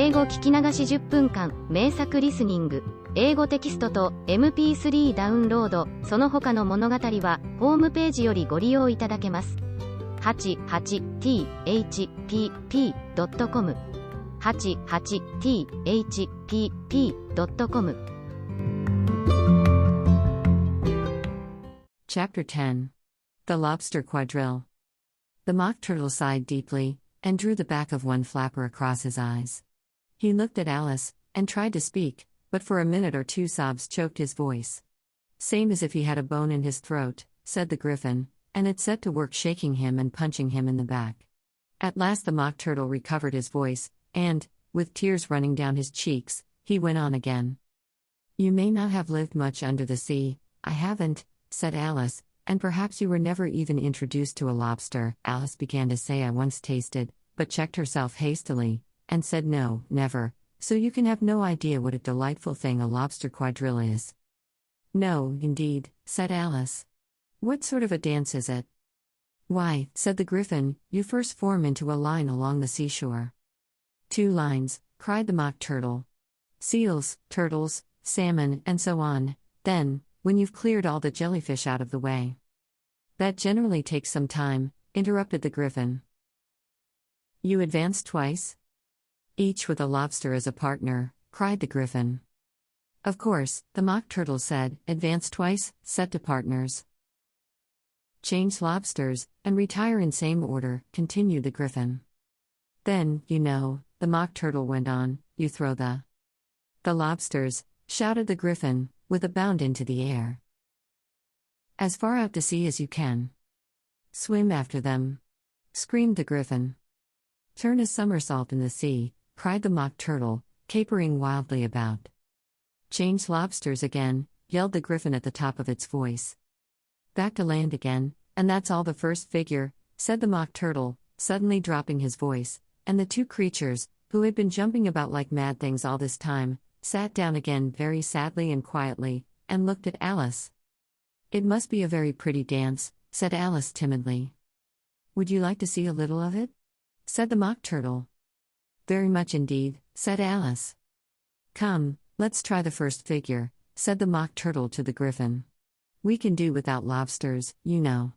英語聞き流し10分間、名作リスニング、英語テキストと MP3 ダウンロード、その他の物語は、ホームページよりご利用いただけます。88thpp.com 88thpp.com Chapter 10. The Lobster Quadrille. The Mock Turtle sighed deeply, and drew the back of one flapper across his eyes. He looked at Alice, and tried to speak, but for a minute or two sobs choked his voice. Same as if he had a bone in his throat, said the Griffin, and it set to work shaking him and punching him in the back. At last the Mock Turtle recovered his voice, and, with tears running down his cheeks, he went on again. You may not have lived much under the sea, I haven't, said Alice, and perhaps you were never even introduced to a lobster. Alice began to say I once tasted, but checked herself hastily, and said no, never, so you can have no idea what a delightful thing a lobster quadrille is. No, indeed, said Alice. What sort of a dance is it? Why, said the Griffin, you first form into a line along the seashore. 2 lines, cried the Mock Turtle. Seals, turtles, salmon, and so on, then, when you've cleared all the jellyfish out of the way. That generally takes some time, interrupted the Griffin. You advance twice? Each with a lobster as a partner, cried the Griffin. Of course, the Mock Turtle said, advance twice, set to partners. Change lobsters, and retire in same order, continued the Griffin. Then, you know, the Mock Turtle went on, you throw the lobsters, shouted the Griffin, with a bound into the air. As far out to sea as you can. Swim after them, screamed the Griffin. Turn a somersault in the sea, cried the Mock Turtle, capering wildly about. Change lobsters again, yelled the Griffin at the top of its voice. Back to land again, and that's all the first figure, said the Mock Turtle, suddenly dropping his voice, and the 2 creatures, who had been jumping about like mad things all this time, sat down again very sadly and quietly, and looked at Alice. It must be a very pretty dance, said Alice timidly. Would you like to see a little of it? Said the Mock Turtle. Very much indeed, said Alice. Come, let's try the first figure, said the Mock Turtle to the Griffin. We can do without lobsters, you know.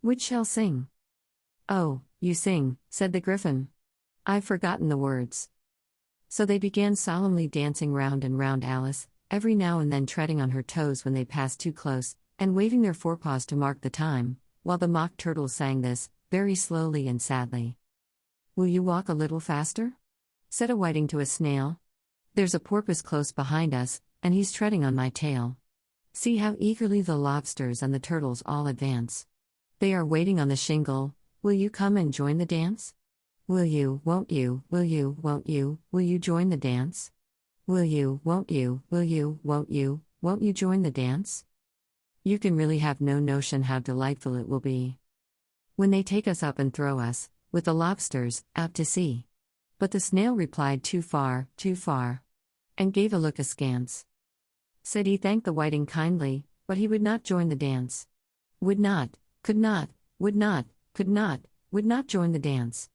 Which shall sing? Oh, you sing, said the Griffin. I've forgotten the words. So they began solemnly dancing round and round Alice, every now and then treading on her toes when they passed too close, and waving their forepaws to mark the time, while the Mock Turtle sang this, very slowly and sadly. Will you walk a little faster? Said a whiting to a snail. There's a porpoise close behind us, and he's treading on my tail. See how eagerly the lobsters and the turtles all advance. They are waiting on the shingle. Will you come and join the dance? Will you, won't you, will you, won't you join the dance? Will you, won't you, will you, won't you join the dance? You can really have no notion how delightful it will be when they take us up and throw us, with the lobsters, out to sea. But the snail replied too far, and gave a look askance. Said he thanked the whiting kindly, but he would not join the dance. Would not, could not, would not, could not join the dance.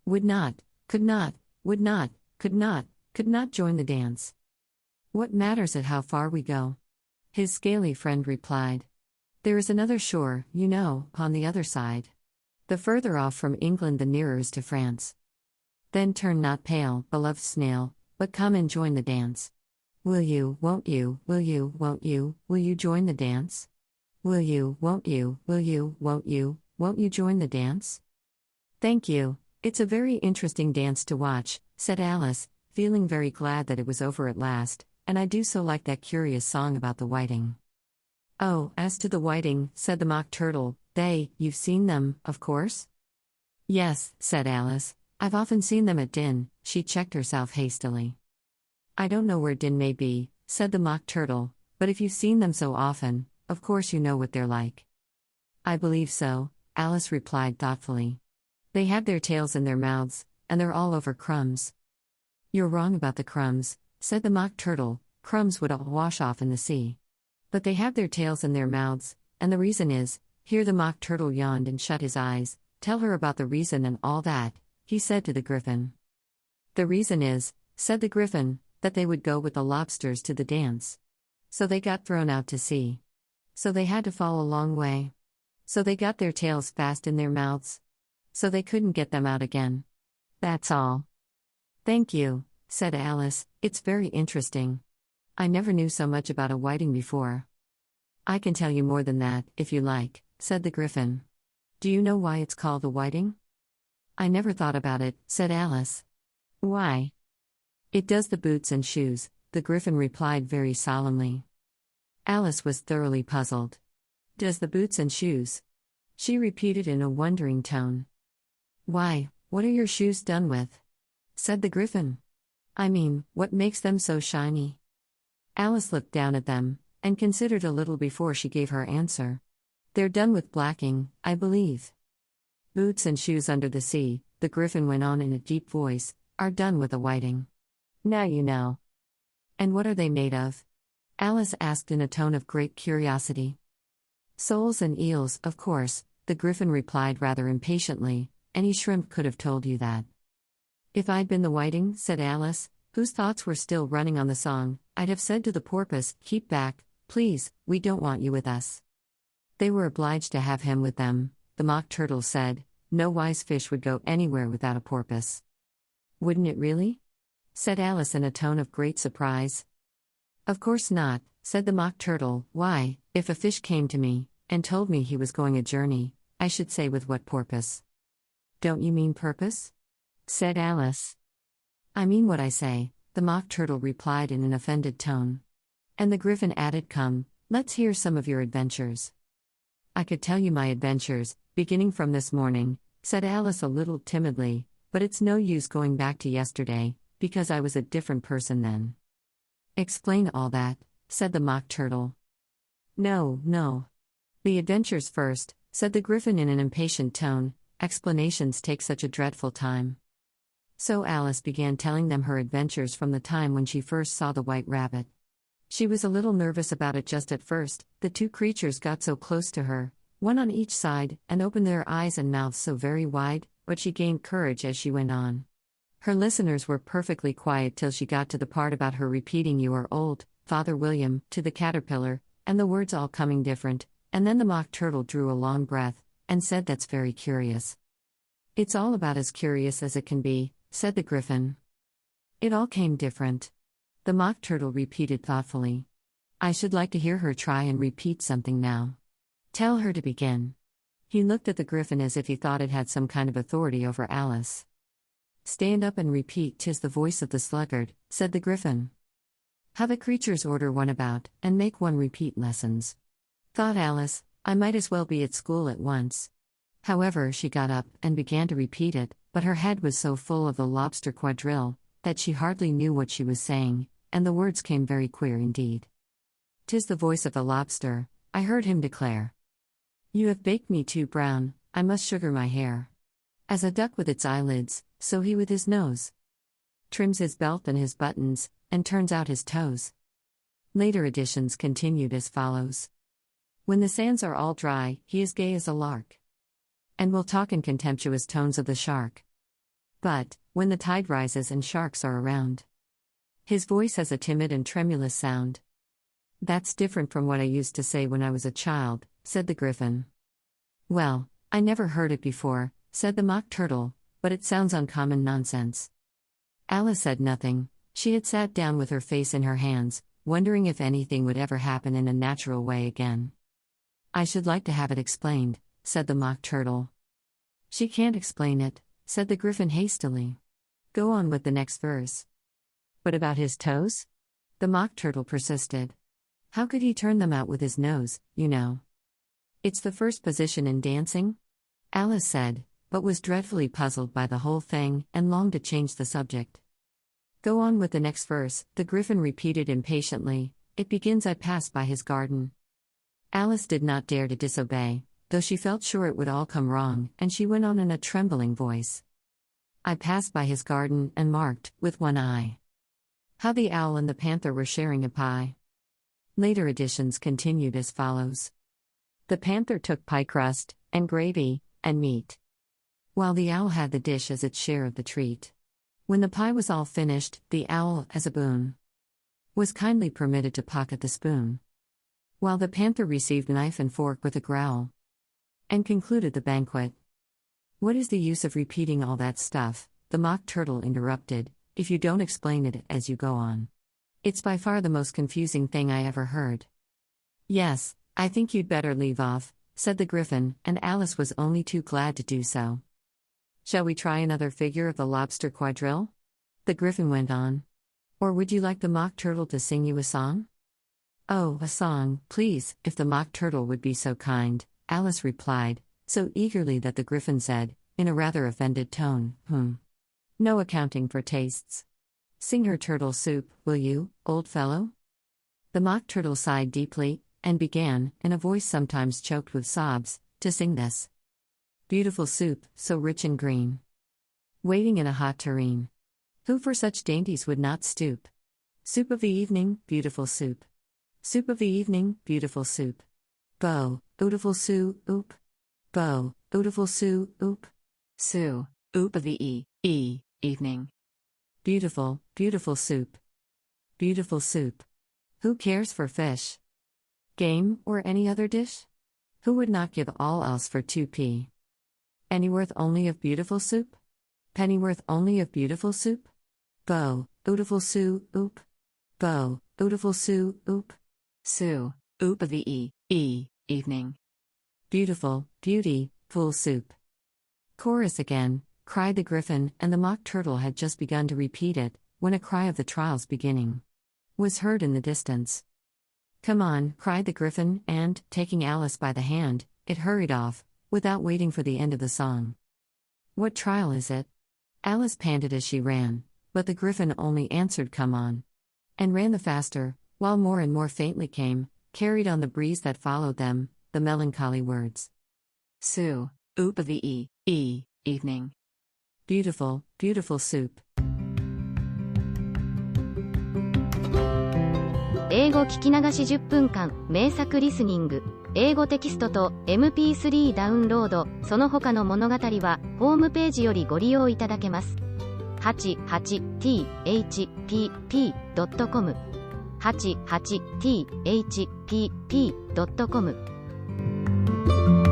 Would not, could not, would not, could not join the dance. What matters it how far we go? His scaly friend replied. There is another shore, you know, upon the other side. The further off from England the nearer is to France. Then turn not pale, beloved snail, but come and join the dance. Will you, won't you, will you, won't you join the dance? Will you, won't you, will you, won't you join the dance? Thank you. It's a very interesting dance to watch, said Alice, feeling very glad that it was over at last, and I do so like that curious song about the whiting. Oh, as to the whiting, said the Mock Turtle, you've seen them, of course? Yes, said Alice, I've often seen them at Din. She checked herself hastily. I don't know where Din may be, said the Mock Turtle, but if you've seen them so often, of course you know what they're like. I believe so, Alice replied thoughtfully. They have their tails in their mouths, and they're all over crumbs. You're wrong about the crumbs, said the Mock Turtle, crumbs would all wash off in the sea. But they have their tails in their mouths, and the reason is, here the Mock Turtle yawned and shut his eyes, tell her about the reason and all that, he said to the Griffin. The reason is, said the Griffin, that they would go with the lobsters to the dance. So they got thrown out to sea. So they had to fall a long way. So they got their tails fast in their mouths. So they couldn't get them out again. That's all. Thank you, said Alice, it's very interesting. I never knew so much about a whiting before. I can tell you more than that, if you like, said the Griffin. Do you know why it's called a whiting? I never thought about it, said Alice. Why? It does the boots and shoes, the Griffin replied very solemnly. Alice was thoroughly puzzled. Does the boots and shoes? She repeated in a wondering tone. Why, what are your shoes done with? Said the Griffin. I mean, what makes them so shiny? Alice looked down at them, and considered a little before she gave her answer. They're done with blacking, I believe. Boots and shoes under the sea, the Griffin went on in a deep voice, are done with a whiting. Now you know. And what are they made of? Alice asked in a tone of great curiosity. Soles and eels, of course, the Griffin replied rather impatiently. Any shrimp could have told you that. If I'd been the whiting, said Alice, whose thoughts were still running on the song, I'd have said to the porpoise, keep back, please, we don't want you with us. They were obliged to have him with them, the Mock Turtle said. No wise fish would go anywhere without a porpoise. Wouldn't it really? Said Alice in a tone of great surprise. Of course not, said the Mock Turtle. Why, if a fish came to me, and told me he was going a journey, I should say with what porpoise. Don't you mean purpose? Said Alice. I mean what I say, the Mock Turtle replied in an offended tone. And the Griffin added, come, let's hear some of your adventures. I could tell you my adventures, beginning from this morning, said Alice a little timidly, but it's no use going back to yesterday, because I was a different person then. Explain all that, said the Mock Turtle. No, no. The adventures first, said the Griffin in an impatient tone. Explanations take such a dreadful time. So Alice began telling them her adventures from the time when she first saw the White Rabbit. She was a little nervous about it just at first. The two creatures got so close to her, one on each side, and opened their eyes and mouths so very wide, but she gained courage as she went on. Her listeners were perfectly quiet till she got to the part about her repeating "You are old, Father William," to the caterpillar, and the words all coming different, and then the Mock Turtle drew a long breath, and said, that's very curious. It's all about as curious as it can be, said the Griffin. It all came different. The Mock Turtle repeated thoughtfully. I should like to hear her try and repeat something now. Tell her to begin. He looked at the Griffin as if he thought it had some kind of authority over Alice. Stand up and repeat, 'tis the voice of the sluggard, said the Griffin. How the creatures order one about, and make one repeat lessons. Thought Alice, I might as well be at school at once. However, she got up and began to repeat it, but her head was so full of the lobster quadrille, that she hardly knew what she was saying, and the words came very queer indeed. 'Tis the voice of the lobster, I heard him declare. You have baked me too brown, I must sugar my hair. As a duck with its eyelids, so he with his nose. Trims his belt and his buttons, and turns out his toes. Later editions continued as follows. When the sands are all dry, he is gay as a lark, and will talk in contemptuous tones of the shark. But, when the tide rises and sharks are around, his voice has a timid and tremulous sound. That's different from what I used to say when I was a child, said the Griffin. Well, I never heard it before, said the Mock Turtle, but it sounds uncommon nonsense. Alice said nothing. She had sat down with her face in her hands, wondering if anything would ever happen in a natural way again. I should like to have it explained, said the Mock Turtle. She can't explain it, said the Griffin hastily. Go on with the next verse. But about his toes? The Mock Turtle persisted. How could he turn them out with his nose, you know? It's the first position in dancing? Alice said, but was dreadfully puzzled by the whole thing, and longed to change the subject. Go on with the next verse, the Griffin repeated impatiently. It begins, I passed by his garden. Alice did not dare to disobey, though she felt sure it would all come wrong, and she went on in a trembling voice. I passed by his garden, and marked, with one eye, how the owl and the panther were sharing a pie. Later editions continued as follows. The panther took pie crust, and gravy, and meat, while the owl had the dish as its share of the treat. When the pie was all finished, the owl, as a boon, was kindly permitted to pocket the spoon, while the panther received knife and fork with a growl, and concluded the banquet. "What is the use of repeating all that stuff?" the Mock Turtle interrupted, "if you don't explain it as you go on. It's by far the most confusing thing I ever heard." "Yes, I think you'd better leave off," said the Gryphon, and Alice was only too glad to do so. "Shall we try another figure of the lobster quadrille?" the Gryphon went on. "Or would you like the Mock Turtle to sing you a song?" "Oh, a song, please, if the Mock Turtle would be so kind," Alice replied, so eagerly that the Gryphon said, in a rather offended tone, "No accounting for tastes. Sing her turtle soup, will you, old fellow?" The Mock Turtle sighed deeply, and began, in a voice sometimes choked with sobs, to sing this. "Beautiful soup, so rich and green, waiting in a hot tureen. Who for such dainties would not stoop? Soup of the evening, beautiful soup. Soup of the evening, beautiful soup. Bo, beautiful soup. Bo, beautiful soup. Soup of the evening. Beautiful, beautiful soup. Beautiful soup. Who cares for fish, game, or any other dish? Who would not give all else for 2p? Pennyworth only of beautiful soup? Pennyworth only of beautiful soup? Bo, beautiful soup. Bo, beautiful soup. Soup of the evening. Beautiful, full soup." "Chorus again," cried the Gryphon, and the Mock Turtle had just begun to repeat it, when a cry of the trial's beginning was heard in the distance. "Come on," cried the Gryphon, and, taking Alice by the hand, it hurried off, without waiting for the end of the song. "What trial is it?" Alice panted as she ran, but the Gryphon only answered, "Come on," and ran the faster, while more and more faintly came, carried on the breeze that followed them, the melancholy words. "Soup of the evening. Beautiful, beautiful soup." 英語聞き流し10分間、名作リスニング。英語テキストと MP3 ダウンロード、その他の物語は、ホームページよりご利用いただけます。88thpp.com 88thpp.com